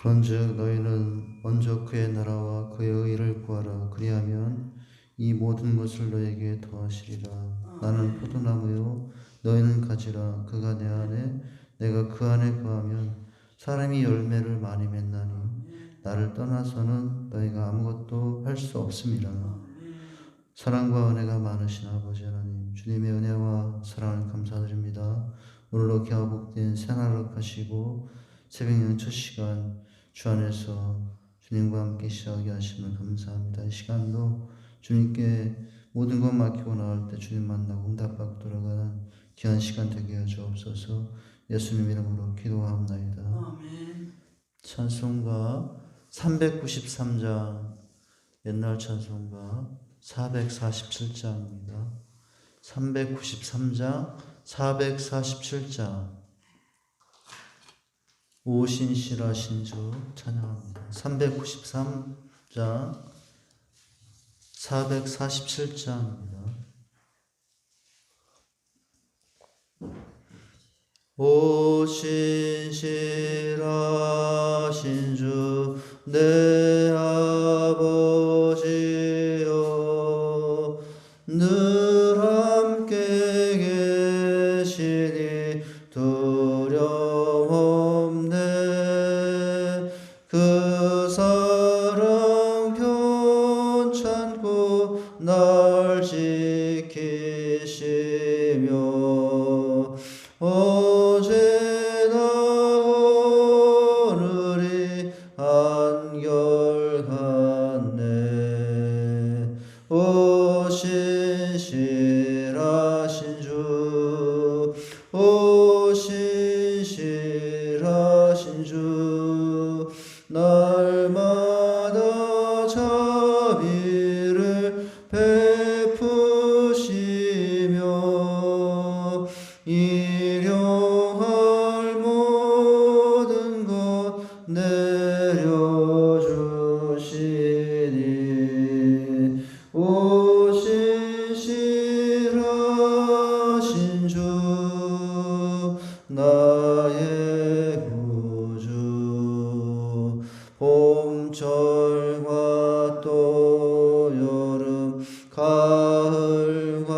그런즉 너희는 먼저 그의 나라와 그의 의를 구하라. 그리하면 이 모든 것을 너에게 더하시리라. 나는 포도나무요 너희는 가지라. 그가 내 안에 내가 그 안에 거하면 사람이 열매를 많이 맺나니 나를 떠나서는 너희가 아무것도 할 수 없음이라. 사랑과 은혜가 많으신 아버지 하나님, 주님의 은혜와 사랑을 감사드립니다. 오늘로 개화복된 새날을 하시고 새벽양 첫 시간 주 안에서 주님과 함께 시작하게 하심을 감사합니다. 이 시간도 주님께 모든 것 맡기고 나올 때 주님 만나고 응답받고 돌아가는 귀한 시간 되게 하여 주옵소서. 예수님 이름으로 기도하옵나이다. 아멘. 찬송가 393장, 옛날 찬송가 447장입니다. 393장 447장 오신실하신 주 찬양합니다. 393장 447장입니다. 오신실하신 주 내 아버지여 늘 함께 계시니 두려움없네. 그 사랑 편찮고 날 지키시며 어제나 오늘이 한결같네. 오신실하신 주, 오신실하신 주, 날마다 자비를 베푸시며 일용할 모든 것 내려주시니 오신실하신 주 나의 구주. 봄철과 또 여름 가을과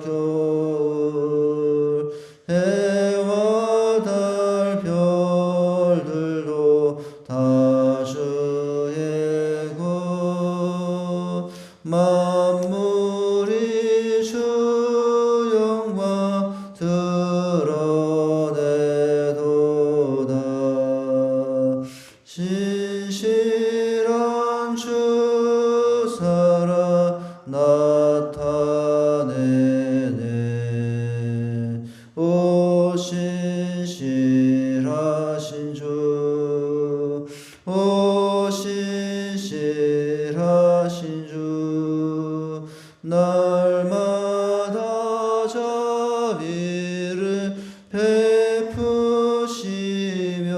겨울 해와 달 별들도 다 주의 것. 만물이 주 영광 드러내도다. 신실한 주 살아 나타내네. 오신실하신 주, 오신실하신 주, 날마다 자비를 베푸시며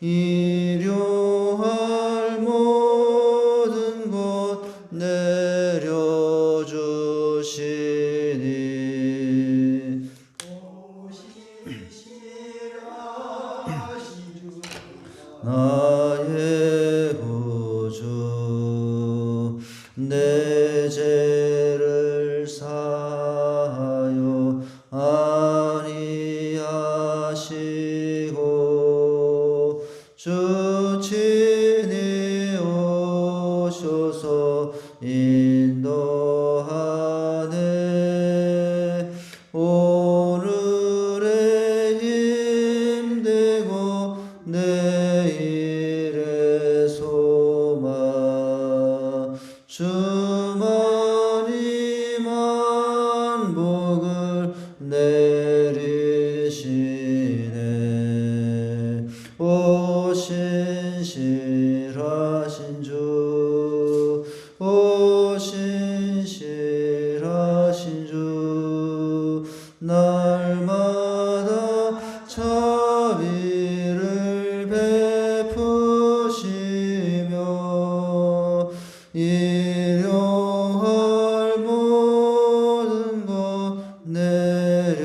일용할 모든 것 내려주시니 나의 구주. 내 죄를 사하여 아니하시고 주 친히 오셔서 인도하네. 오늘의 힘되고 내일의 소망 주만이 만복을 내리시네. 오신실하신 주, 오신실하신 주, 날마다 자비를 베푸시며 일용할 모든 것 내려주시니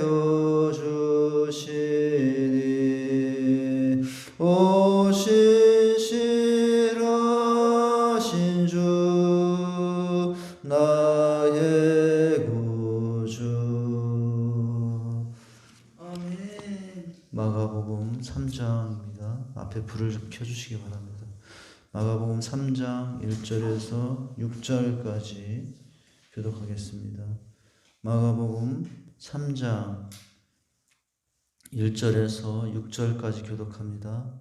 마가복음 3장입니다. 앞에 불을 좀 켜주시기 바랍니다. 마가복음 3장 1절에서 6절까지 교독하겠습니다. 마가복음 3장 1절에서 6절까지 교독합니다.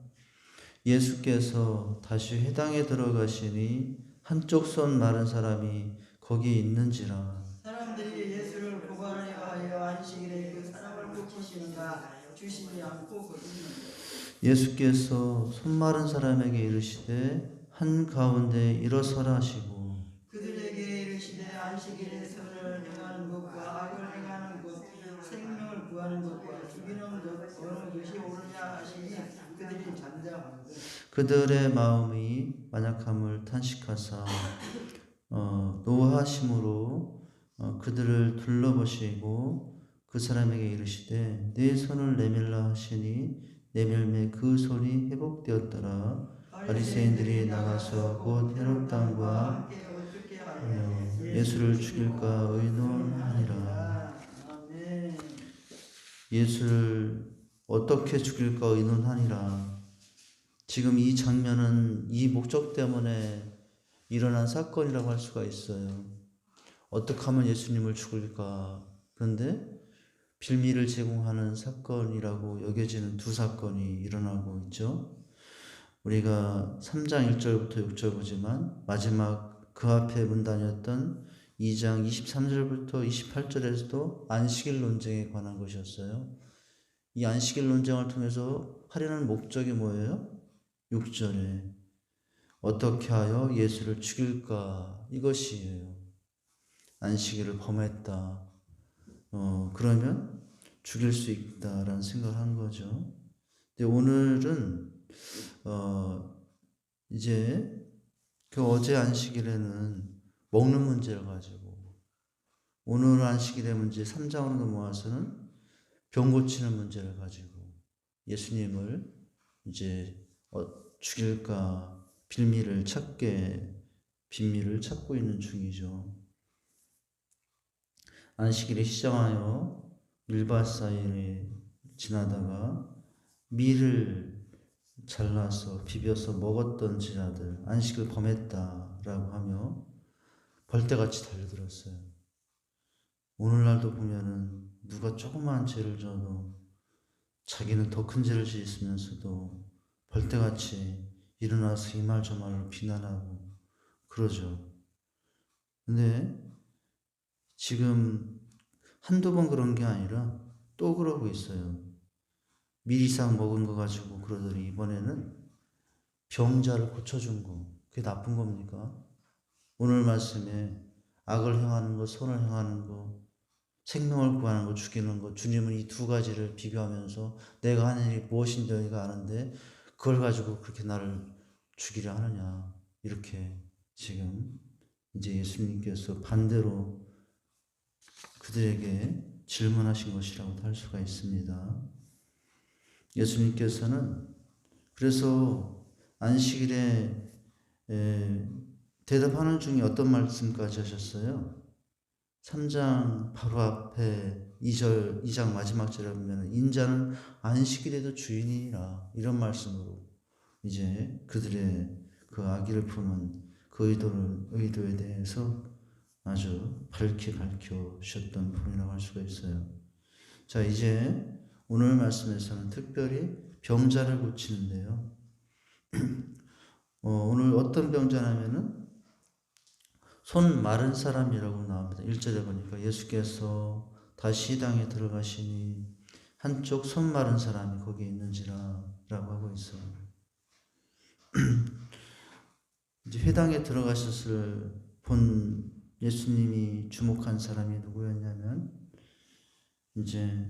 예수께서 다시 회당에 들어가시니 한쪽 손 마른 사람이 거기 있는지라. 사람들이 예수를 고발하려 하여 안식일에 그 사람을 고치시는가 주시지 않고 거두는데 예수께서 손 마른 사람에게 이르시되 한가운데 일어서라 하시고 그들에게 이르시되 안식일에 선을 행하는 것과 악을 행하는 것 생명을 구하는 것과 죽이는 것 어느 것이 옳으냐 하시니 그들이 잠잠하거든. 그들의 마음이 완악함을 탄식하사 노하심으로 그들을 둘러보시고 그 사람에게 이르시되 내 손을 내밀라 하시니 내밀매 그 손이 회복되었더라. 바리새인들이 나가서 곧 헤롯 왕과 함께 어떻게 하여 예수를 죽일까 의논하니라. 아멘. 예수를 어떻게 죽일까 의논하니라. 지금 이 장면은 이 목적 때문에 일어난 사건이라고 할 수가 있어요. 어떻게 하면 예수님을 죽일까? 그런데 빌미를 제공하는 사건이라고 여겨지는 두 사건이 일어나고 있죠. 우리가 3장 1절부터 6절 보지만 마지막 그 앞에 문단이었던 2장 23절부터 28절에서도 안식일 논쟁에 관한 것이었어요. 이 안식일 논쟁을 통해서 하려는 목적이 뭐예요? 6절에 어떻게 하여 예수를 죽일까? 이것이에요. 안식일을 범했다. 그러면 죽일 수 있다라는 생각을 한 거죠. 근데 오늘은 이제 그 어제 안식일에는 먹는 문제를 가지고 오늘 안식일의 문제 3장으로 넘어와서는 병 고치는 문제를 가지고 예수님을 이제 죽일까 빌미를 찾고 있는 중이죠. 안식일이 시작하여 밀밭 사이에 지나다가 밀을 잘라서 비벼서 먹었던 제자들 안식을 범했다라고 하며 벌떼같이 달려들었어요. 오늘날도 보면은 누가 조그마한 죄를 져도 자기는 더 큰 죄를 지었으면서도 벌떼같이 일어나서 이 말 저 말로 비난하고 그러죠. 근데 지금 한두 번 그런 게 아니라 또 그러고 있어요. 밀 이상 먹은 거 가지고 그러더니 이번에는 병자를 고쳐준 거. 그게 나쁜 겁니까? 오늘 말씀에 악을 행하는 거, 선을 행하는 거, 생명을 구하는 거, 죽이는 거, 주님은 이 두 가지를 비교하면서 내가 하는 일이 무엇인지 너희가 아는데 그걸 가지고 그렇게 나를 죽이려 하느냐. 이렇게 지금 이제 예수님께서 반대로 그들에게 질문하신 것이라고도 할 수가 있습니다. 예수님께서는 그래서 안식일에 대답하는 중에 어떤 말씀까지 하셨어요? 3장 바로 앞에 2장 마지막 절에 보면 인자는 안식일에도 주인이라 이런 말씀으로 이제 그들의 그 악의를 품은 그 의도에 대해서 아주 밝게 밝혀주셨던 부분이라고 할 수가 있어요. 자, 이제 오늘 말씀에서는 특별히 병자를 고치는데요. 오늘 어떤 병자냐면은 손 마른 사람이라고 나옵니다. 1절에 보니까 예수께서 다시 시당에 들어가시니 한쪽 손 마른 사람이 거기 있는지라 라고 하고 있어요. 이제 회당에 들어가셨을 본 예수님이 주목한 사람이 누구였냐면 이제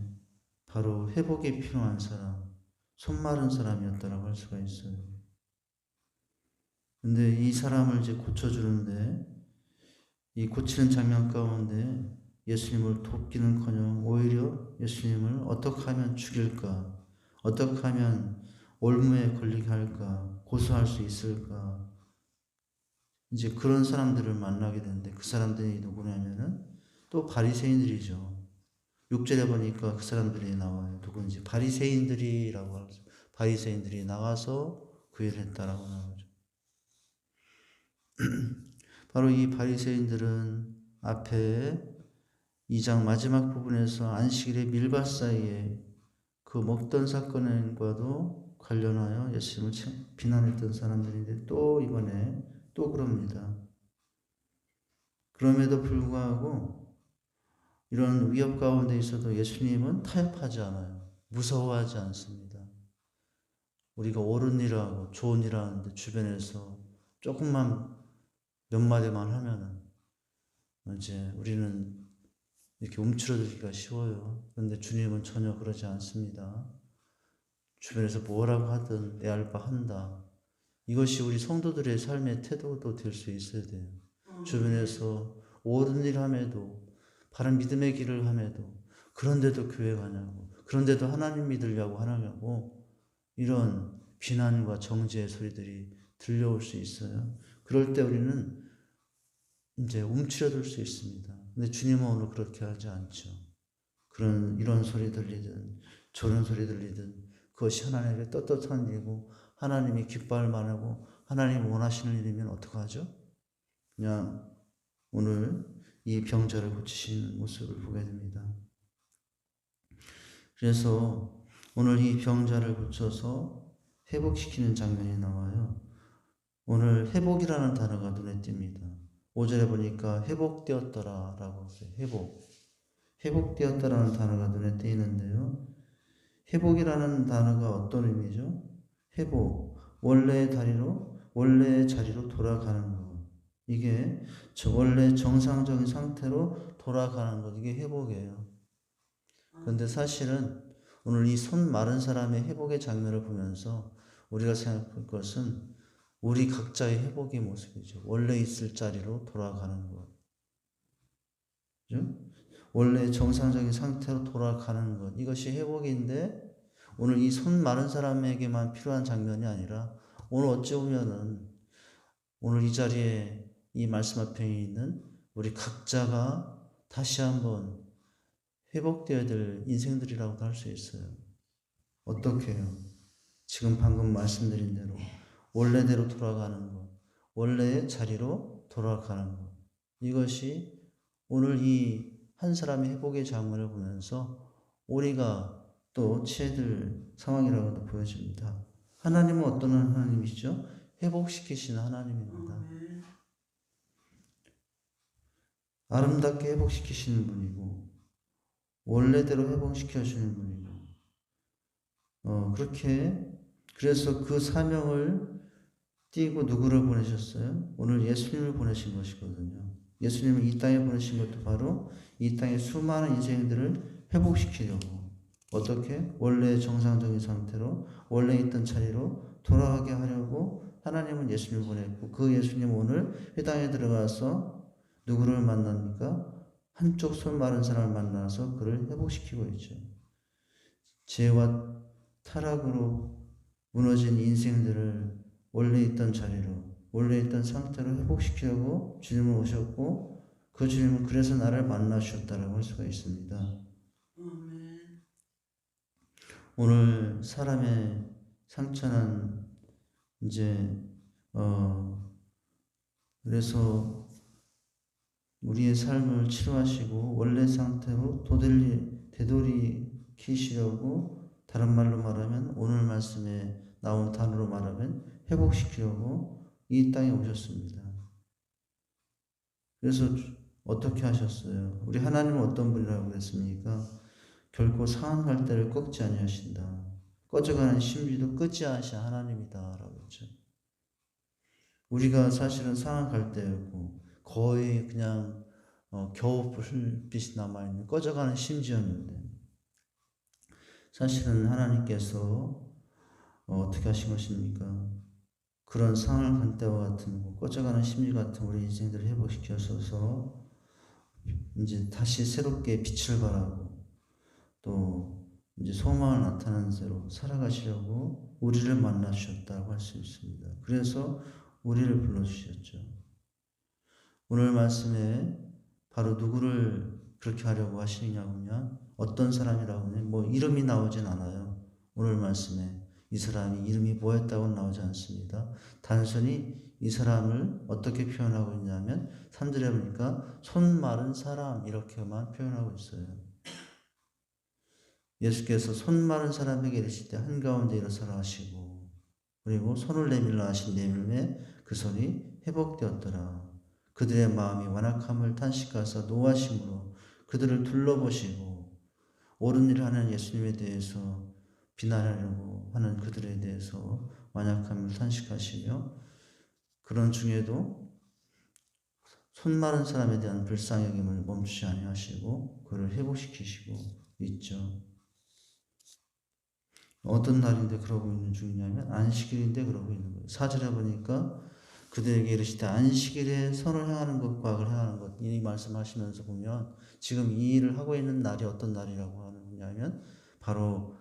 바로 회복이 필요한 사람, 손 마른 사람이었다라고 할 수가 있어요. 근데 이 사람을 이제 고쳐주는데 이 고치는 장면 가운데 예수님을 돕기는커녕 오히려 예수님을 어떻게 하면 죽일까, 어떻게 하면 올무에 걸리게 할까, 고소할 수 있을까, 이제 그런 사람들을 만나게 되는데 그 사람들이 누구냐면은 또 바리새인들이죠. 6절에 보니까 그 사람들이 나와요. 누군지 바리새인들이라고 하죠. 바리새인들이 나가서 그 일을 했다라고 나오죠. 바로 이 바리새인들은 앞에 2장 마지막 부분에서 안식일의 밀밭 사이에 그 먹던 사건과도 관련하여 예수님을 비난했던 사람들인데 또 이번에 또 그럽니다. 그럼에도 불구하고 이런 위협 가운데 있어도 예수님은 타협하지 않아요. 무서워하지 않습니다. 우리가 옳은 일을 하고 좋은 일을 하는데 주변에서 조금만 몇 마디만 하면은 이제 우리는 이렇게 움츠러들기가 쉬워요. 그런데 주님은 전혀 그러지 않습니다. 주변에서 뭐라고 하든 내 알 바 한다. 이것이 우리 성도들의 삶의 태도도 될 수 있어야 돼요. 주변에서 옳은 일 함에도 바른 믿음의 길을 함에도 그런데도 교회 가냐고 그런데도 하나님 믿으려고 하냐고 이런 비난과 정죄의 소리들이 들려올 수 있어요. 그럴 때 우리는 이제 움츠려들 수 있습니다. 근데 주님은 오늘 그렇게 하지 않죠. 이런 소리 들리든 저런 소리 들리든 그것이 하나님에게 떳떳한 일이고 하나님이 기뻐할 만하고 하나님이 원하시는 일이면 어떡하죠? 그냥 오늘 이 병자를 고치시는 모습을 보게 됩니다. 그래서 오늘 이 병자를 고쳐서 회복시키는 장면이 나와요. 오늘 회복이라는 단어가 눈에 띕니다. 5절에 보니까 회복되었더라 라고 했어요. 회복되었다라는 단어가 눈에 띄는데요. 회복이라는 단어가 어떤 의미죠? 회복, 원래의 자리로 돌아가는 것. 이게 원래 정상적인 상태로 돌아가는 것. 이게 회복이에요. 그런데 사실은 오늘 이 손 마른 사람의 회복의 장면을 보면서 우리가 생각할 것은 우리 각자의 회복의 모습이죠. 원래 있을 자리로 돌아가는 것. 그죠? 원래 정상적인 상태로 돌아가는 것. 이것이 회복인데 오늘 이 손 마른 사람에게만 필요한 장면이 아니라 오늘 어찌 보면은 오늘 이 자리에 이 말씀 앞에 있는 우리 각자가 다시 한번 회복되어야 될 인생들이라고도 할 수 있어요. 어떻게 해요? 지금 방금 말씀드린 대로 원래대로 돌아가는 것, 원래의 자리로 돌아가는 것. 이것이 오늘 이 한 사람의 회복의 장면을 보면서 우리가 또 취해들 상황이라고도 보여집니다. 하나님은 어떤 하나님이시죠? 회복시키시는 하나님입니다. 아름답게 회복시키시는 분이고 원래대로 회복시켜주는 분이고 그래서 그 사명을 띠고 누구를 보내셨어요? 오늘 예수님을 보내신 것이거든요. 예수님을 이 땅에 보내신 것도 바로 이 땅의 수많은 인생들을 회복시키려고 어떻게? 원래 정상적인 상태로 원래 있던 자리로 돌아가게 하려고 하나님은 예수님을 보냈고 그 예수님 오늘 회당에 들어가서 누구를 만납니까? 한쪽 손 마른 사람을 만나서 그를 회복시키고 있죠. 죄와 타락으로 무너진 인생들을 원래 있던 자리로 원래 있던 상태로 회복시키려고 주님을 오셨고 그 주님은 그래서 나를 만나주셨다라고 할 수가 있습니다. 오늘 사람의 상처는 이제 그래서 우리의 삶을 치료하시고 원래 상태로 되돌이키시려고 다른 말로 말하면 오늘 말씀에 나온 단어로 말하면 회복시키려고 이 땅에 오셨습니다. 그래서 어떻게 하셨어요? 우리 하나님은 어떤 분이라고 그랬습니까? 결코 상한 갈대를 꺾지 아니하신다. 꺼져가는 심지도 끄지 않으신 하나님이다라고 했죠. 우리가 사실은 상한 갈대였고 거의 그냥 겨우 불빛이 남아있는 꺼져가는 심지였는데 사실은 하나님께서 어떻게 하신 것입니까? 그런 상할 갈대와 같은 꺼져가는 심지 같은 우리 인생들을 회복시켜서 이제 다시 새롭게 빛을 발하고 또 이제 소망을 나타내는 대로 살아가시려고 우리를 만나 주셨다고 할 수 있습니다. 그래서 우리를 불러주셨죠. 오늘 말씀에 바로 누구를 그렇게 하려고 하시냐면요. 어떤 사람이라고 하면 이름이 나오진 않아요. 오늘 말씀에 이 사람이 이름이 뭐였다고는 나오지 않습니다. 단순히 이 사람을 어떻게 표현하고 있냐면 3절에 보니까 손 마른 사람 이렇게만 표현하고 있어요. 예수께서 손 마른 사람에게 이르실 때 한가운데 일어서라 하시고 그리고 손을 내밀라 하신 내밀매 그 손이 회복되었더라. 그들의 마음이 완악함을 탄식하사 노하심으로 그들을 둘러보시고 옳은 일을 하는 예수님에 대해서 비난하려고 하는 그들에 대해서 완악함을 탄식하시며 그런 중에도 손 마른 사람에 대한 불쌍히 여김을 멈추지 아니하시고 그를 회복시키시고 있죠. 어떤 날인데 그러고 있는 중이냐면 안식일인데 그러고 있는 거예요. 4절에 보니까 그들에게 이르시되 안식일에 선을 행하는 것과 악을 행하는 것 이 말씀하시면서 보면 지금 이 일을 하고 있는 날이 어떤 날이라고 하는 거냐면 바로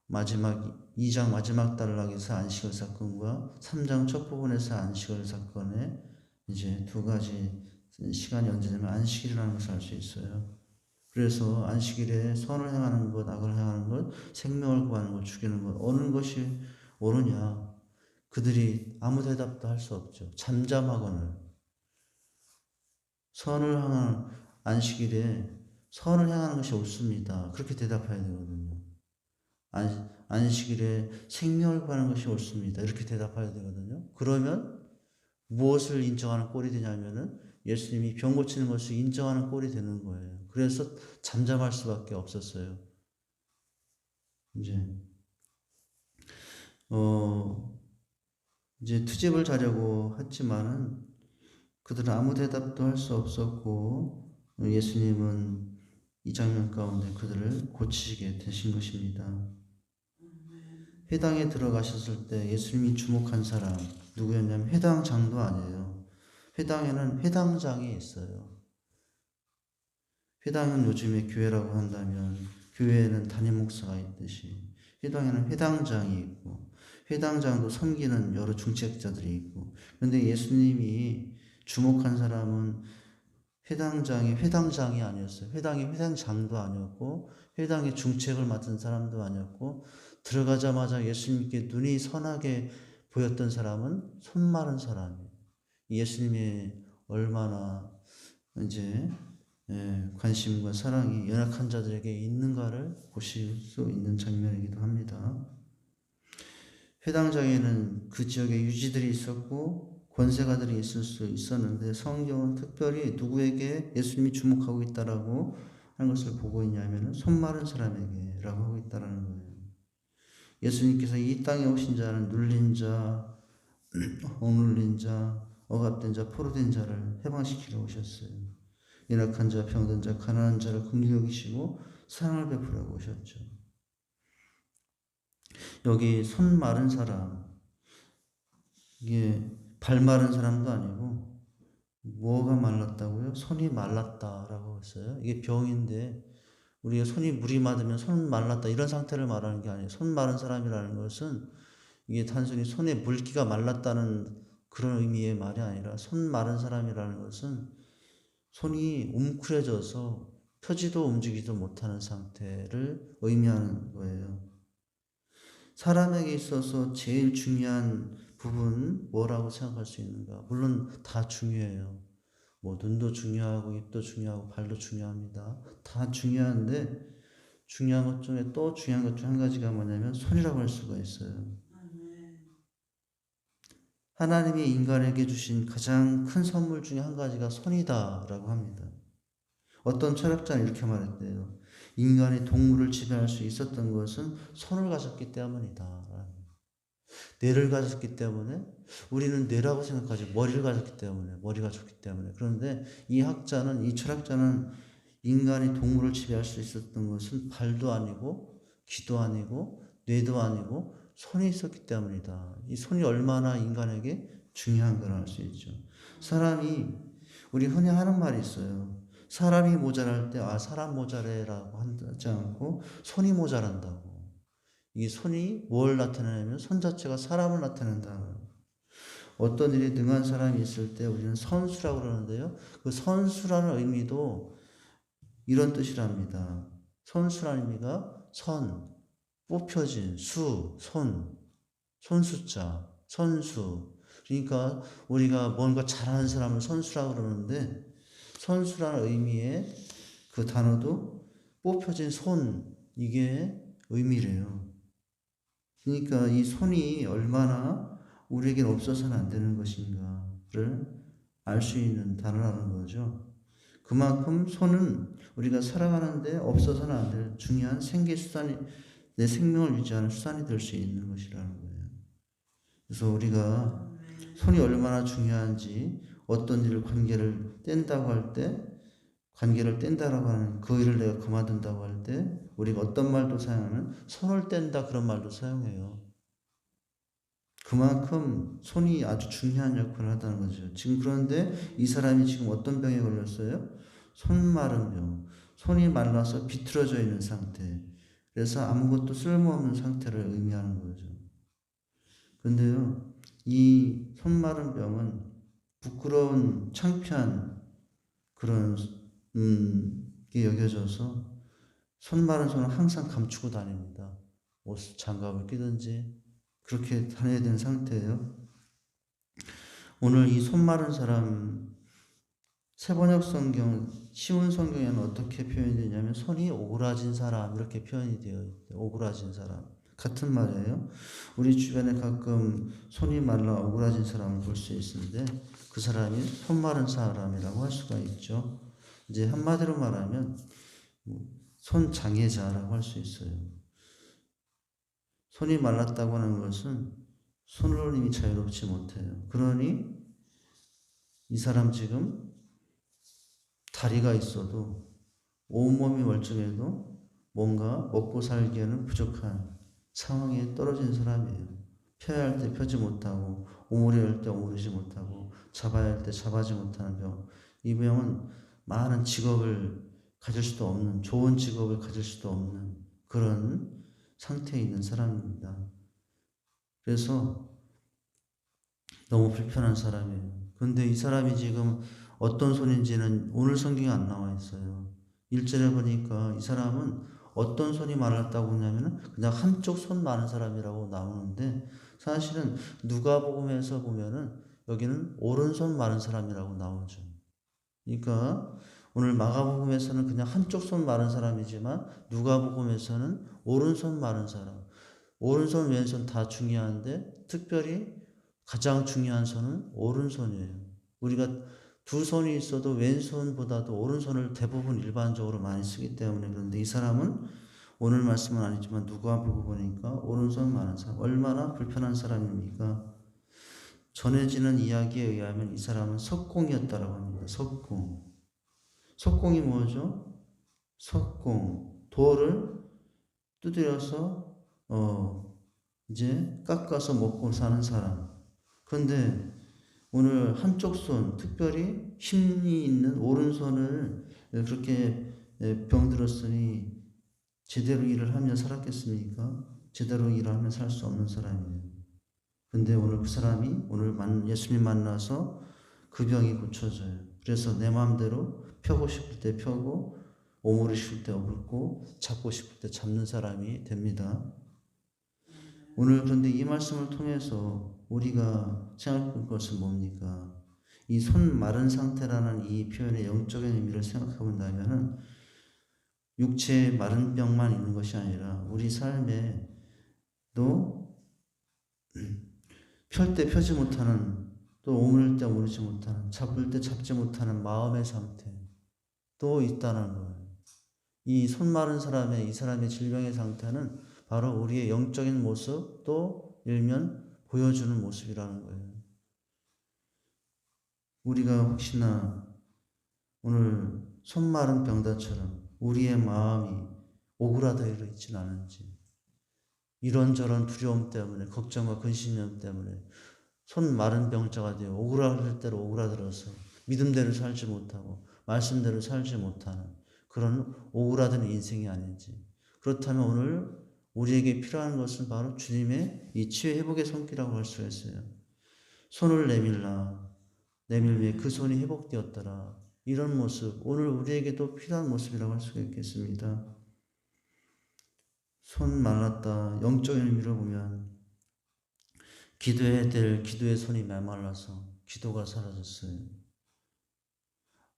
마지막 2장 마지막 단락에서 안식일 사건과 3장 첫 부분에서 안식일 사건에 이제 두 가지 시간이 언제냐면 안식일이라는 것을 알 수 있어요. 그래서 안식일에 선을 행하는 것, 악을 행하는 것, 생명을 구하는 것, 죽이는 것 어느 것이 옳으냐 그들이 아무 대답도 할 수 없죠. 잠잠하거늘 선을 행하는 안식일에 선을 행하는 것이 옳습니다. 그렇게 대답해야 되거든요. 안식일에 생명을 구하는 것이 옳습니다. 이렇게 대답해야 되거든요. 그러면 무엇을 인정하는 꼴이 되냐면은 예수님이 병 고치는 것을 인정하는 꼴이 되는 거예요. 그래서 잠잠할 수밖에 없었어요. 이제 투집을 자려고 했지만은 그들은 아무 대답도 할 수 없었고 예수님은 이 장면 가운데 그들을 고치시게 되신 것입니다. 회당에 들어가셨을 때 예수님이 주목한 사람 누구였냐면 회당장도 아니에요. 회당에는 회당장이 있어요. 회당은 요즘에 교회라고 한다면 교회에는 담임 목사가 있듯이 회당에는 회당장이 있고 회당장도 섬기는 여러 중직자들이 있고 그런데 예수님이 주목한 사람은 회당장이 아니었어요. 회당의 회당장도 아니었고 회당의 중책을 맡은 사람도 아니었고 들어가자마자 예수님께 눈이 선하게 보였던 사람은 손 마른 사람이에요. 예수님의 얼마나 이제 관심과 사랑이 연약한 자들에게 있는가를 보실 수 있는 장면이기도 합니다. 회당장에는 그 지역에 유지들이 있었고 권세가들이 있을 수 있었는데 성경은 특별히 누구에게 예수님이 주목하고 있다라고 하는 것을 보고 있냐면 손 마른 사람에게라고 하고 있다라는 거예요. 예수님께서 이 땅에 오신 자는 눌린 자, 억눌린 자, 억압된 자, 포로된 자를 해방시키러 오셨어요. 연약한 자, 병든 자, 가난한 자를 긍휼히 여기시고 사랑을 베풀어 오셨죠. 여기 손 마른 사람, 이게 발 마른 사람도 아니고 뭐가 말랐다고요? 손이 말랐다라고 했어요. 이게 병인데 우리가 손이 물이 맞으면 손 말랐다 이런 상태를 말하는 게 아니에요. 손 마른 사람이라는 것은 이게 단순히 손에 물기가 말랐다는 그런 의미의 말이 아니라 손 마른 사람이라는 것은 손이 웅크려져서 펴지도 움직이지도 못하는 상태를 의미하는 거예요. 사람에게 있어서 제일 중요한 부분 뭐라고 생각할 수 있는가? 물론 다 중요해요. 뭐 눈도 중요하고 입도 중요하고 발도 중요합니다. 다 중요한데 중요한 것 중에 또 중요한 것 중 한 가지가 뭐냐면 손이라고 할 수가 있어요. 하나님이 인간에게 주신 가장 큰 선물 중에 한 가지가 손이다라고 합니다. 어떤 철학자는 이렇게 말했대요. 인간이 동물을 지배할 수 있었던 것은 손을 가졌기 때문이다. 뇌를 가졌기 때문에 우리는 뇌라고 생각하지 머리를 가졌기 때문에 머리가 좋기 때문에 그런데 이 철학자는 인간이 동물을 지배할 수 있었던 것은 발도 아니고 귀도 아니고 뇌도 아니고 손이 있었기 때문이다. 이 손이 얼마나 인간에게 중요한 걸 알 수 있죠. 우리 흔히 하는 말이 있어요. 사람이 모자랄 때 사람 모자래라고 하지 않고 손이 모자란다고. 이 손이 뭘 나타내냐면 손 자체가 사람을 나타낸다. 어떤 일에 능한 사람이 있을 때 우리는 선수라고 그러는데요. 그 선수라는 의미도 이런 뜻이랍니다. 선수라는 의미가 선, 뽑혀진, 손. 손수자, 선수. 그러니까 우리가 뭔가 잘하는 사람을 선수라고 그러는데 선수라는 의미의 그 단어도 뽑혀진 손, 이게 의미래요. 그러니까 이 손이 얼마나 우리에겐 없어서는 안 되는 것인가를 알 수 있는 단어라는 거죠. 그만큼 손은 우리가 살아가는데 없어서는 안 될 중요한 생계 수단이, 내 생명을 유지하는 수단이 될 수 있는 것이라는 거예요. 그래서 우리가 손이 얼마나 중요한지, 어떤 일을 관계를 뗀다고 할 때, 관계를 뗀다라고 하는 그 일을 내가 그만둔다고 할 때 우리가 어떤 말도 사용하는 손을 뗀다 그런 말도 사용해요. 그만큼 손이 아주 중요한 역할을 하다는 거죠. 지금 그런데 이 사람이 지금 어떤 병에 걸렸어요? 손 마른 병. 손이 말라서 비틀어져 있는 상태. 그래서 아무것도 쓸모없는 상태를 의미하는 거죠. 그런데요, 이 손 마른 병은 부끄러운 창피한 그런 게 여겨져서 손 마른 손은 항상 감추고 다닙니다. 옷 장갑을 끼든지 그렇게 다녀야 되는 상태예요. 오늘 이 손 마른 사람, 세번역 성경, 시온 성경에는 어떻게 표현이 되냐면 손이 오그라진 사람 이렇게 표현이 되어 있어요. 오그라진 사람. 같은 말이에요. 우리 주변에 가끔 손이 말라 오그라진 사람을 볼 수 있는데 그 사람이 손 마른 사람이라고 할 수가 있죠. 이제 한마디로 말하면 손 장애자라고 할 수 있어요. 손이 말랐다고 하는 것은 손으로 이미 자유롭지 못해요. 그러니 이 사람 지금 다리가 있어도 온몸이 멀쩡해도 뭔가 먹고 살기에는 부족한 상황에 떨어진 사람이에요. 펴야 할 때 펴지 못하고 오므려야 할 때 오므리지 못하고 잡아야 할 때 잡아지 못하는 병. 이 병은 많은 직업을 가질 수도 없는, 좋은 직업을 가질 수도 없는 그런 상태에 있는 사람입니다. 그래서 너무 불편한 사람이에요. 그런데 이 사람이 지금 어떤 손인지는 오늘 성경에 안 나와 있어요. 1절에 보니까 이 사람은 어떤 손이 말랐다고 하냐면 그냥 한쪽 손 많은 사람이라고 나오는데 사실은 누가복음에서 보면은 여기는 오른손 많은 사람이라고 나오죠. 그러니까 오늘 마가복음에서는 그냥 한쪽 손 많은 사람이지만 누가복음에서는 오른손 많은 사람, 오른손 왼손 다 중요한데 특별히 가장 중요한 손은 오른손이에요. 우리가 두 손이 있어도 왼손보다도 오른손을 대부분 일반적으로 많이 쓰기 때문에. 그런데 이 사람은 오늘 말씀은 아니지만 누가 보고 보니까 오른손 많은 사람, 얼마나 불편한 사람입니까? 전해지는 이야기에 의하면 이 사람은 석공이었다라고 합니다. 석공. 석공이 뭐죠? 석공. 돌을 두드려서 이제 깎아서 먹고 사는 사람. 그런데 오늘 한쪽 손, 특별히 힘이 있는 오른손을 그렇게 병들었으니 제대로 일을 하며 살았겠습니까? 제대로 일을 하며 살 수 없는 사람이에요. 근데 오늘 그 사람이 오늘 예수님 만나서 그 병이 고쳐져요. 그래서 내 마음대로 펴고 싶을 때 펴고 오므리 싶을 때 오므리고 잡고 싶을 때 잡는 사람이 됩니다. 오늘 그런데 이 말씀을 통해서 우리가 생각할 것은 뭡니까? 이 손 마른 상태라는 이 표현의 영적인 의미를 생각해 본다면은 육체의 마른 병만 있는 것이 아니라 우리 삶에도 펼 때 펴지 못하는, 또 오므릴 때 오므리지 못하는, 잡을 때 잡지 못하는 마음의 상태도 있다는 거예요. 이 손 마른 사람의, 이 사람의 질병의 상태는 바로 우리의 영적인 모습, 또 일면 보여주는 모습이라는 거예요. 우리가 혹시나 오늘 손 마른 병자처럼 우리의 마음이 오그라들어 있지는 않은지, 이런저런 두려움 때문에, 걱정과 근심념 때문에 손 마른 병자가 되어 오그라들 대로 오그라들어서 믿음대로 살지 못하고 말씀대로 살지 못하는 그런 오그라드는 인생이 아닌지. 그렇다면 오늘 우리에게 필요한 것은 바로 주님의 이 치유 회복의 손길이라고 할 수가 있어요. 손을 내밀매 그 손이 회복되었더라. 이런 모습, 오늘 우리에게도 필요한 모습이라고 할 수가 있겠습니다. 손 말랐다, 영적인 의미로 보면 기도해야 될 기도의 손이 메말라서 기도가 사라졌어요.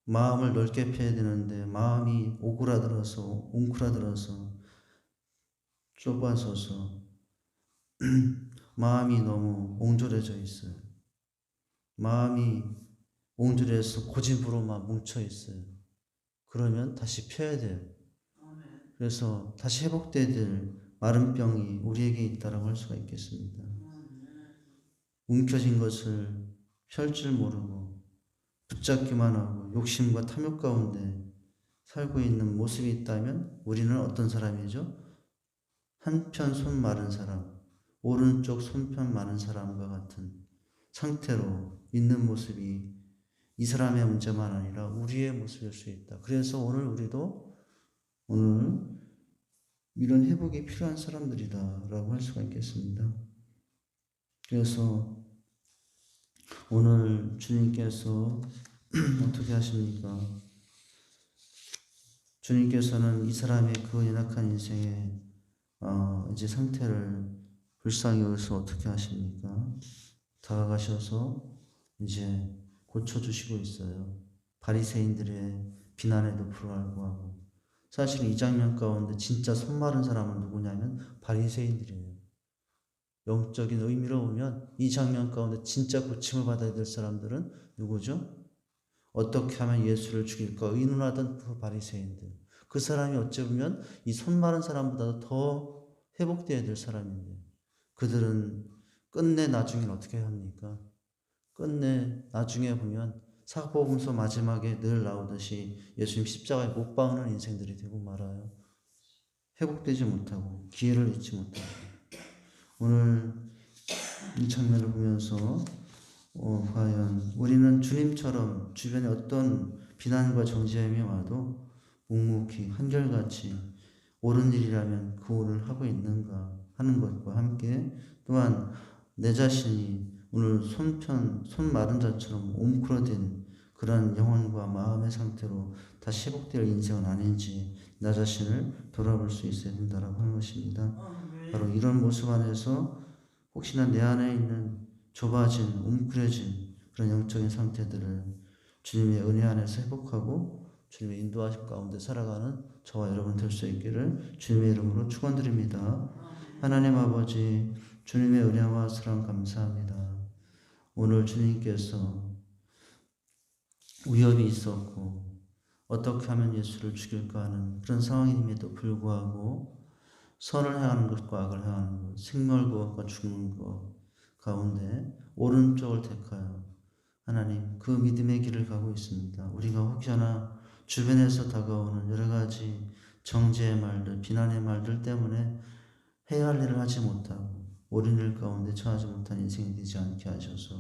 마음을 넓게 펴야 되는데 마음이 오그라들어서 웅크라들어서 좁아져서 마음이 너무 옹졸해져 있어요. 마음이 옹졸해서 고집으로만 뭉쳐 있어요. 그러면 다시 펴야 돼요. 그래서 다시 회복돼야 될 마른 병이 우리에게 있다라고 할 수가 있겠습니다. 움켜진 것을 펼 줄 모르고 붙잡기만 하고 욕심과 탐욕 가운데 살고 있는 모습이 있다면 우리는 어떤 사람이죠? 한편 손 마른 사람, 오른쪽 손편 마른 사람과 같은 상태로 있는 모습이 이 사람의 문제만 아니라 우리의 모습일 수 있다. 그래서 우리도 이런 회복이 필요한 사람들이다라고 할 수가 있겠습니다. 그래서 오늘 주님께서 어떻게 하십니까? 주님께서는 이 사람의 그 연약한 인생의 이제 상태를 불쌍히 여기서 어떻게 하십니까? 다가가셔서 이제 고쳐주시고 있어요. 바리새인들의 비난에도 불구하고. 사실 이 장면 가운데 진짜 손 마른 사람은 누구냐면 바리새인들이에요. 영적인 의미로 보면 이 장면 가운데 진짜 고침을 받아야 될 사람들은 누구죠? 어떻게 하면 예수를 죽일까 의논하던 그 바리새인들. 그 사람이 어찌 보면 이 손 마른 사람보다 더 회복되어야 될 사람인데 그들은 끝내 나중엔 어떻게 합니까? 끝내 나중에 보면 사복음서 마지막에 늘 나오듯이 예수님 십자가에 못 박는 인생들이 되고 말아요. 회복되지 못하고 기회를 잊지 못하고. 오늘 이 장면을 보면서 과연 우리는 주님처럼 주변에 어떤 비난과 정죄함이 와도 묵묵히 한결같이 옳은 일이라면 그 옳을 하고 있는가 하는 것과 함께 또한 내 자신이 오늘 손 마른 자처럼 옹크러진 그런 영혼과 마음의 상태로 다시 회복될 인생은 아닌지 나 자신을 돌아볼 수 있어야 된다라고 하는 것입니다. 바로 이런 모습 안에서 혹시나 내 안에 있는 좁아진 웅크려진 그런 영적인 상태들을 주님의 은혜 안에서 회복하고 주님의 인도하심 가운데 살아가는 저와 여러분 될 수 있기를 주님의 이름으로 축원드립니다. 하나님 아버지 주님의 은혜와 사랑 감사합니다. 오늘 주님께서 위협이 있었고 어떻게 하면 예수를 죽일까 하는 그런 상황임에도 불구하고 선을 행하는 것과 악을 행하는 것, 생명을 구원과 죽는 것 가운데 오른쪽을 택하여 하나님 그 믿음의 길을 가고 있습니다. 우리가 혹여나 주변에서 다가오는 여러 가지 정죄의 말들, 비난의 말들 때문에 해야 할 일을 하지 못하고 옳은 일 가운데 처하지 못한 인생이 되지 않게 하셔서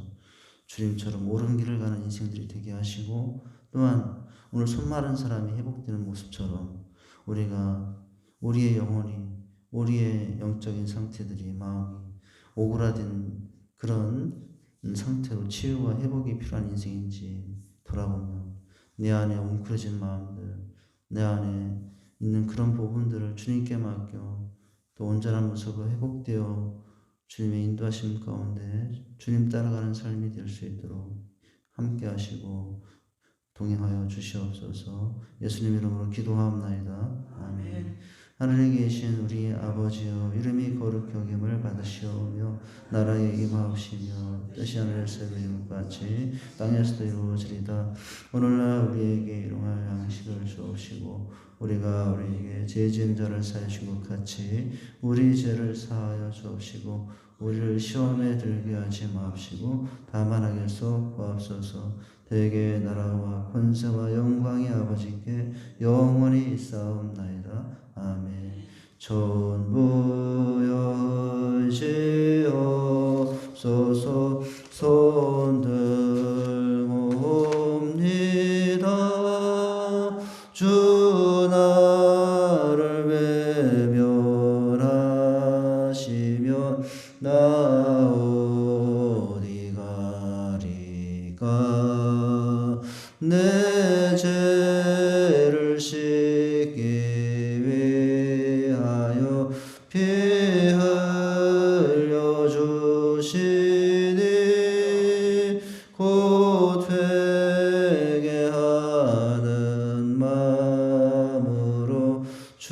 주님처럼 옳은 길을 가는 인생들이 되게 하시고 또한 오늘 손 마른 사람이 회복되는 모습처럼 우리가 우리의 영혼이 우리의 영적인 상태들이 마음이 오그라든 그런 상태로 치유와 회복이 필요한 인생인지 돌아보면 내 안에 웅크러진 마음들, 내 안에 있는 그런 부분들을 주님께 맡겨 또 온전한 모습으로 회복되어 주님의 인도하심 가운데 주님 따라가는 삶이 될 수 있도록 함께 하시고 동행하여 주시옵소서. 예수님 이름으로 기도하옵나이다. 아멘. 하늘에 계신 우리 아버지여 이름이 거룩히 여김을 받으시오며 나라의 임하옵시며 뜻이 하늘에서 이루어진 것 같이 땅에서도 이루어지리다. 오늘날 우리에게 일용할 양식을 주옵시고 우리가 우리에게 죄 지은 자를 사하신 것 같이 우리 죄를 사하여 주옵시고 우리를 시험에 들게 하지 마옵시고 다만 악에서 구하옵소서. 대개 나라와 권세와 영광이 아버지께 영원히 있사옵나이다. 아멘. 전부여지옵소서. 손들옵니다. 주 나를 외면하시면 나 어디 가리까. 내 죄를 씻기 위하여 피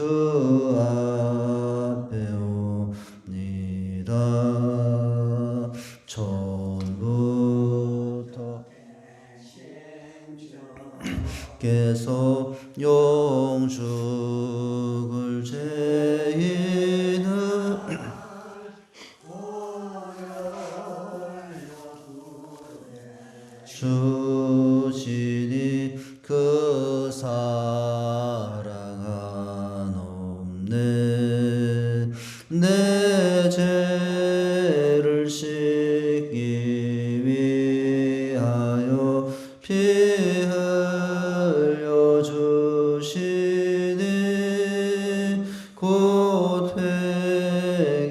주 앞에 옵니다. 전부터 께서 영죽을 죄인은 주시니 그 사랑 안 없네. 내 죄를 씻기 위하여 피 흘려 주시니 곧 회개하는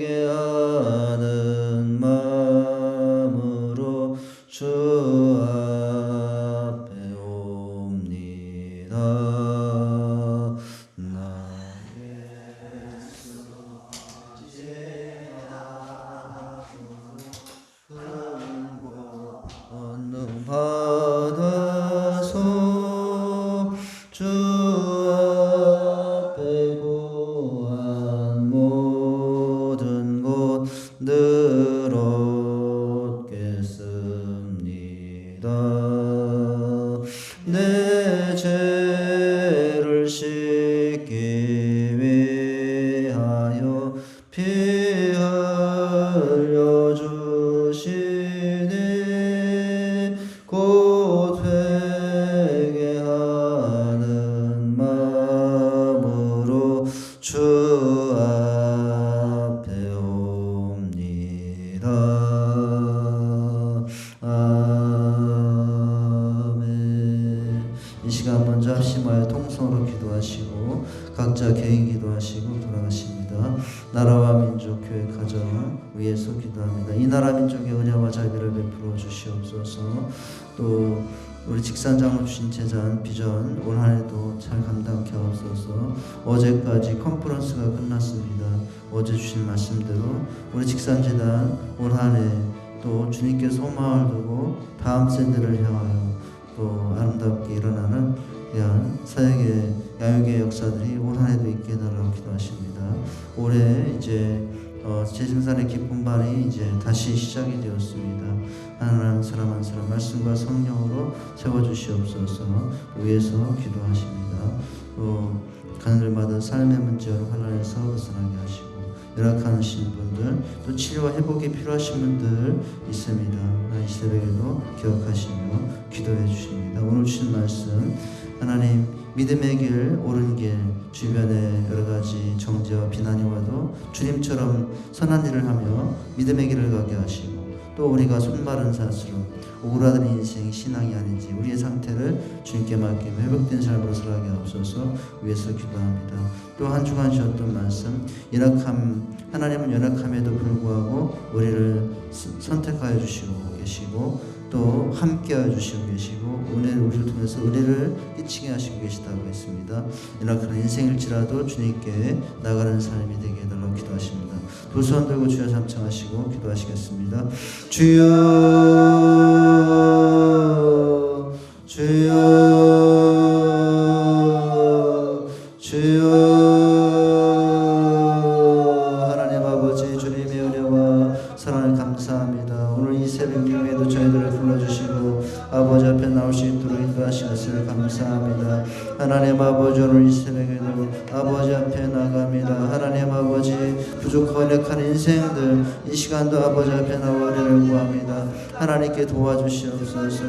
마음으로 주 앞에 옵니다. 나의 권능 받아서 주 앞에 구한 모든 것들 얻겠습니다. 내 죄를 씻기 위하여 피 흘려 주시니 곧 회개하는 마음으로 주 앞에 옵니다. 아멘. 이 시간 먼저 합심하여 통성으로 기도하시고 각자 개인 기도하시고 돌아가십니다. 나라와 민족, 교회, 가정 위해서 기도합니다. 이 나라 민족의 은혜와 자비를 베풀어 주시옵소서. 또 우리 직산장로 주신 제자한 비전 올 한 해도 잘 감당케 하옵소서. 어제까지 컨퍼런스가 끝났습니다. 어제 주신 말씀대로 우리 직산재단 올 한 해 또 주님께서 소망을 두고 다음 세대를 향하여 또 아름답게 일어나는 귀한 사역의 양육의 역사들이 올 한 해도 있게 해달라고 기도하십니다. 올해 이제 재생산의 기쁜 발이 이제 다시 시작이 되었습니다. 하나님 사람 한 사람 말씀과 성령으로 세워주시옵소서. 위에서 기도하십니다. 또 가늘마다 삶의 문제로 환란에서 벗어나게 하시고 열악하신 분들 또 치료와 회복이 필요하신 분들 있습니다. 이 새벽에도 기억하시며 기도해 주십니다. 오늘 주신 말씀 하나님 믿음의 길 옳은 길 주변에 여러가지 정죄와 비난이 와도 주님처럼 선한 일을 하며 믿음의 길을 가게 하시고 또 우리가 손바른 사스로 오그라든 인생 신앙이 아닌지 우리의 상태를 주님께 맡기며 회복된 삶으로 살아가게 하옵소서. 위해서 기도합니다. 또 한 주간 주었던 말씀 하나님은 연약함에도 불구하고 우리를 선택하여 주시고 계시고 또 함께하여 주시고 계시고 우리를 통해서 은혜를 끼치게 하시고 계시다고 했습니다. 연약한 인생일지라도 주님께 나가는 삶이 되게 해달라고 기도하십니다. 두 손 들고 주여 삼창하시고 기도하시겠습니다. 주여 주여 주여 하나님 아버지 주님의 은혜와 사랑을 감사합니다. 오늘 이 새벽 예배에도 저희들을 불러주시고 아버지 앞에 나올 수 있도록 인도하신 것을 감사합니다. 하나님 아버지 오늘 이 새벽에도 아버지 앞에 나갑니다. 하나님 아버지 부족하고 약한 인생들 이 시간도 아버지 앞에 나와 은혜를 구합니다. 하나님께 도와주시옵소서.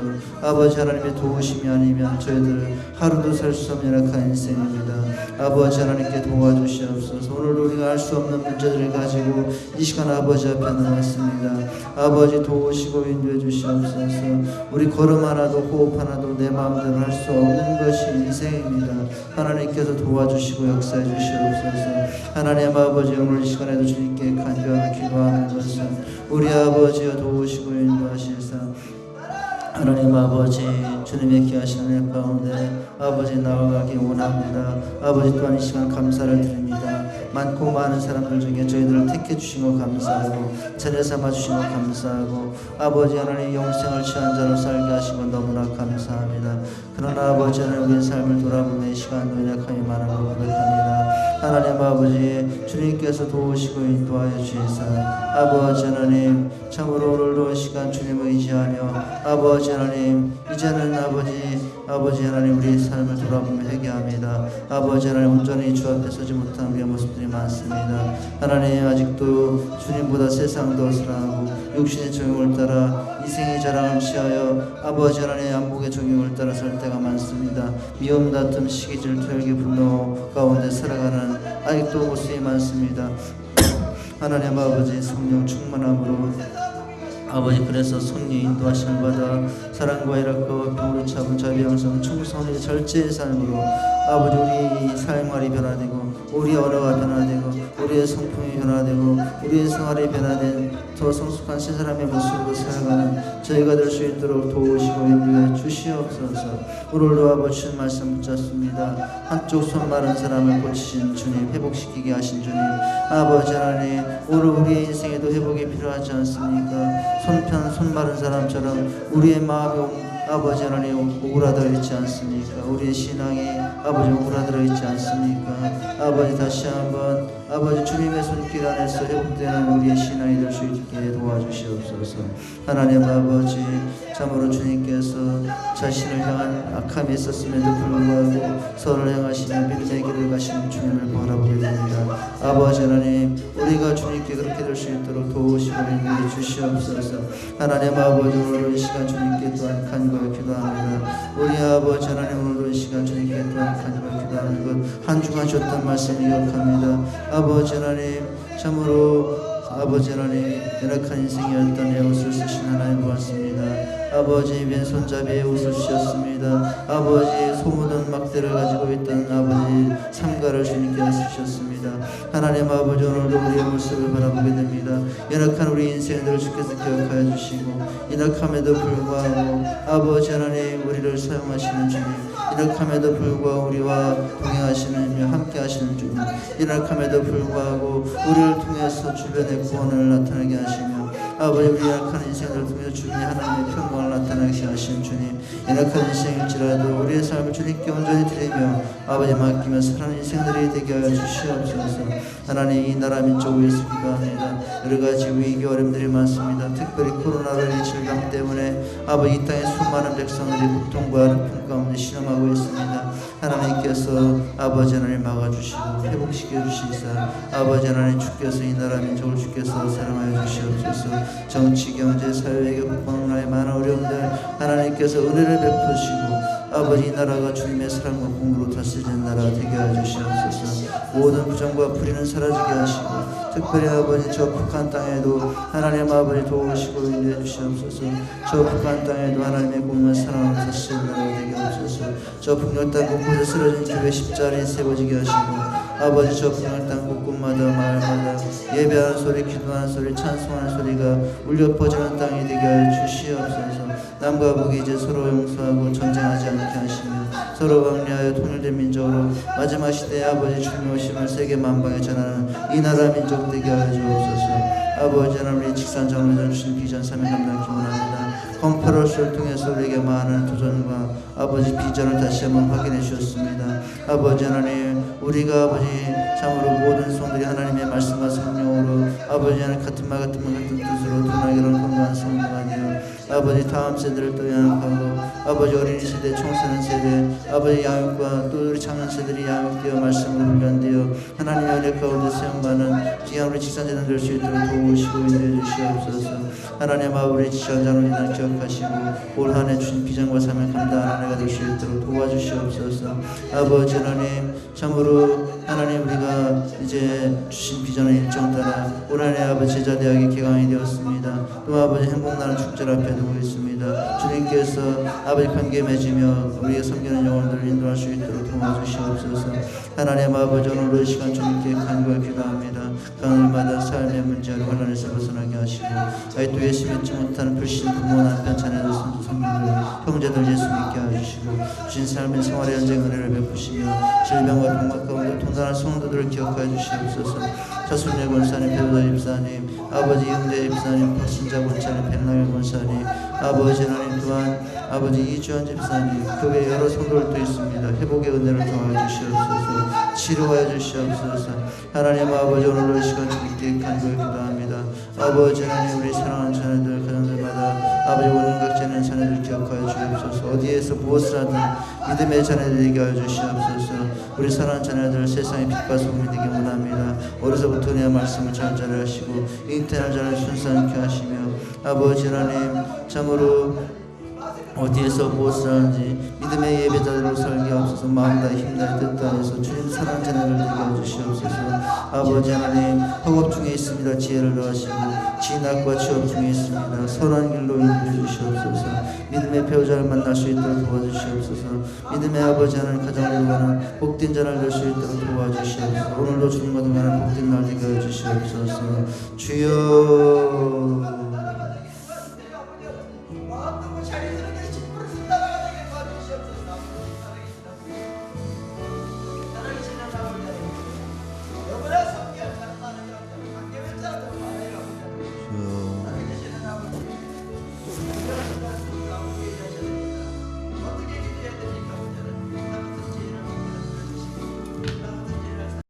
아버지 하나님의 도우심이 아니면 저희들 하루도 살 수 없는 약한 인생입니다. 아버지 하나님께 도와주시옵소서. 오늘 우리가 알 수 없는 문제들을 가지고 이 시간 아버지 앞에 나왔습니다. 아버지 도우시고 인도해 주시옵소서. 우리 걸음 하나도 호흡 하나도 내 마음대로 할 수 없는 것이 인생입니다. 하나님께서 도와주시고 역사해 주시옵소서. 하나님 아버지 오늘 이 시간에도 주님께 간절하게 기도하는 것은 우리 아버지여 도우시고 인도하시사 하나님 아버지 주님의 귀하신 은혜 가운데 아버지 나아가기 원합니다. 아버지 또한 이 시간 감사를 드립니다. 많고 많은 사람들 중에 저희들을 택해 주신 것 감사하고 자녀 삼아 주신 것 감사하고 아버지 하나님 영생을 취한 자로 살게 하신 것 너무나 감사합니다. 그러나 아버지 하나님 우리의 삶을 돌아보는 이 시간도 연약함이 많은 걸 고백합니다. 하나님 아버지 주님께서 도우시고 인도하여 주시사 아버지 하나님 참으로 오늘도 이 시간 주님을 의지하며 아버지 하나님 이제는 아버지 하나님 우리 삶을 돌아보며 회개합니다. 아버지 하나님 온전히 주 앞에 서지 못한 우리의 모습들이 많습니다. 하나님 아직도 주님보다 세상도 사랑하고 육신의 적용을 따라 이생의 자랑을 취하여 아버지 하나님 안목의 적용을 따라 살 때가 많습니다. 미움 다툼 시기 질투 혈기 분노 가운데 살아가는 아직도 모습이 많습니다. 하나님 아버지 성령 충만함으로 아버지 그래서 성령 인도하심을 받아 사랑과 희락과 병으로 차분 자비 양성 충성의 절제의 삶으로 아버지 우리의 삶활이 변화되고 우리의 언어가 변화되고 우리의 성품이 변화되고 우리의 생활이 변화된 더 성숙한 세 사람의 모습으로 살아가는 저희가 될 수 있도록 도우시고 인도해 주시옵소서. 오늘도 아버지 주신 말씀 붙잡습니다. 한쪽 손 마른 사람을 고치신 주님, 회복시키게 하신 주님, 아버지 하나님 오늘 우리의 인생에도 회복이 필요하지 않습니까? 손 마른 사람처럼 우리의 마음이 아버지 하나님 오그라들어 있지 않습니까? 우리의 신앙이 아버지 오그라들어 있지 않습니까? 아버지 다시 한번 아버지 주님의 손길 안에서 회복되는 우리의 신앙이 될 수 있게 도와주시옵소서. 하나님 아버지 참으로 주님께서 자신을 향한 악함이 있었음에도 불구하고 서로를 향하시며 믿음의 길을 가시는 주님을 바라보게 됩니다. 아버지 하나님 우리가 주님께 그렇게 될 수 있도록 도우시고 인도해 주시옵소서. 하나님 아버지 오늘 이 시간 주님께 또한 간구하여 기도합니다. 우리 아버지 하나님 오늘도 이 시간 주님께 또한 간구하여 기도하는 것 한 주간 주었던 말씀 기억합니다. 아버지 하나님 참으로 아버지 하나님 연약한 인생이었던 내 옷을 쓰신 하나님 고맙습니다. 아버지 왼손잡이에 옷을 주셨습니다. 아버지 소묻은 막대를 가지고 있던 아버지 삼가를 주님께서 쓰셨습니다. 하나님 아버지 오늘도 우리의 모습을 바라보게 됩니다. 연약한 우리 인생들을 주께서 기억하여 주시고 연약함에도 불구하고 아버지 하나님 우리를 사용하시는 주님, 연약함에도 불구하고 우리와 동행하시는 함께 하시는 주님, 연약함에도 불구하고 우리를 통해서 주변의 구원을 나타나게 하시며 아버지 우리 연약한 인생을 통해서 주님의 하나님의 평강을 나타나게 하시는 주님, 연약한 인생일지라도 우리의 삶을 주님께 온전히 드리며 아버지 맡기며 사랑하는 인생들이 되게 하여 주시옵소서. 하나님 이 나라 민족 위해서 기도합니다. 여러가지 위기 어려움들이 많습니다. 특별히 코로나로 이 질병 때문에 아버지 이 땅의 수많은 백성들이 고통과 아픔 가운데 신음하고 있습니다. 하나님께서 아버지 하나님 막아주시고 회복시켜 주시사 아버지 하나님 주께서 이 나라 민족을 주께서 사랑하여 주시옵소서. 정치, 경제, 사회외교, 국방문화의 많은 어려움들 하나님께서 은혜를 베푸시고 아버지 이 나라가 주님의 사랑과 공으로 다스리는 나라 되게 하여 주시옵소서. 모든 부정과 불의는 사라지게 하시고 특별히 아버지 저 북한 땅에도 하나님 아버지 도우시고 인도해 주시옵소서. 저 북한 땅에도 하나님의 공만 사랑으로 다스리는 나라 되게 하옵소서. 저 북녘 땅 곳곳에 쓰러진 교회 십자리 세워지게 하시고 아버지 저 북녘 땅 곳곳마다 마을마다 예배하는 소리, 기도하는 소리, 찬송하는 소리가 울려 퍼지는 땅이 되게 하여 주시옵소서. 남과 북이 이제 서로 용서하고 전쟁하지 않게 하시며 서로 왕래하여 통일된 민족으로 마지막 시대에 아버지 주님의 오심을 세계 만방에 전하는 이 나라 민족 되게 하여 주옵소서. 아버지 하나님 우리 직산정으로 주신 비전 사명 감당 기원합니다. 컴퍼러스를 통해서 우리에게 많은 도전과 아버지 비전을 다시 한번 확인해 주셨습니다. 아버지 하나님 우리가 아버지 참으로 모든 성들이 하나님의 말씀과 성령으로 아버지 하나님 같은 말 같은 뜻으로 tun하기로 건강한 성도가 되어 아버지 다음 세대를 또 양육하고 아버지 어린이 세대, 청소년 세대, 아버지 양육과 또 우리 청년 세대들이 양육되어 말씀으로 훈련되어 하나님의 은혜 가운데 사용받는 귀한 우리 직산자들 될 수 있도록 도우시고 인도해 주시옵소서. 하나님 아버지 직산자로인한 기억하시고 올 한 해 주신 비전과 삶을 감당하는 은혜가 될 수 있도록 도와주시옵소서. 아버지 하나님 참으로 하나님 우리가 이제 주신 비전의 일정 따라 올 한 해 아버지 제자대학이 개강이 되었습니다. 또 아버지 행복나는 축제를 앞에 두고 있습니다. 주님께서 아버지 관계 맺으며 우리의 섬기는 영혼들을 인도할 수 있도록 도와주시옵소서. 하나님 아버지 오늘 이 시간 주님께 간구하여 기도합니다. 가을마다 삶의 문제로 혼란에서 벗어나게 하시고 아직도 예수 믿지 못하는 불신 부모 남편 자녀들 손주 손녀들 형제들 예수 믿게 하시고 주신 삶의 생활의 현장 은혜를 베푸시며 질병과 병막 가운데 통단한 성도들을 기억하여 주시옵소서. 차순례 권사님, 배우다 집사님, 아버지 이영대 집사님, 박신자 권사님, 백나일 권사님, 아버지 하나님 또한 아버지 이주환 집사님, 교회 여러 성도들도 있습니다. 회복의 은혜를 더하여 주시옵소서. 치료하여 주시옵소서. 하나님 아버지, 오늘도 이 시간 주님께 간절히 기도합니다. 아버지 하나님, 우리 사랑하는 자녀들 가정들마다 아버지 오는 각자는 자녀들 기억하여 주옵소서. 어디에서 무엇을 하든 믿음의 자녀들에게 하여 주시옵소서. 우리 사랑하는 자녀들 세상의 빛과 소금이 되게 원합니다. 어려서부터 내 말씀을 잘 자라시고 잉태할 자를 순수하게 하시며 아버지 하나님, 참으로 어디에서 무엇을 하는지 믿음의 예배자들로 살게 하옵소서. 마음 다해 힘 다해 뜻 다해서 주님 사랑하는 자녀들 되게 해주시옵소서. 아버지 하나님, 학업 중에 있습니다. 지혜를 더하시고 진학과 취업 중에 있습니다. 선한 길로 인도해 주시옵소서. 믿음의 배우자를 만날 수 있도록 도와주시옵소서. 믿음의 아버지 하나님, 가정을 이루는 복된 자를 낼 수 있도록 도와주시옵소서. 오늘도 주님과 동행하는 복된 날 되게 해주시옵소서. 주여. 마음도 못 차리는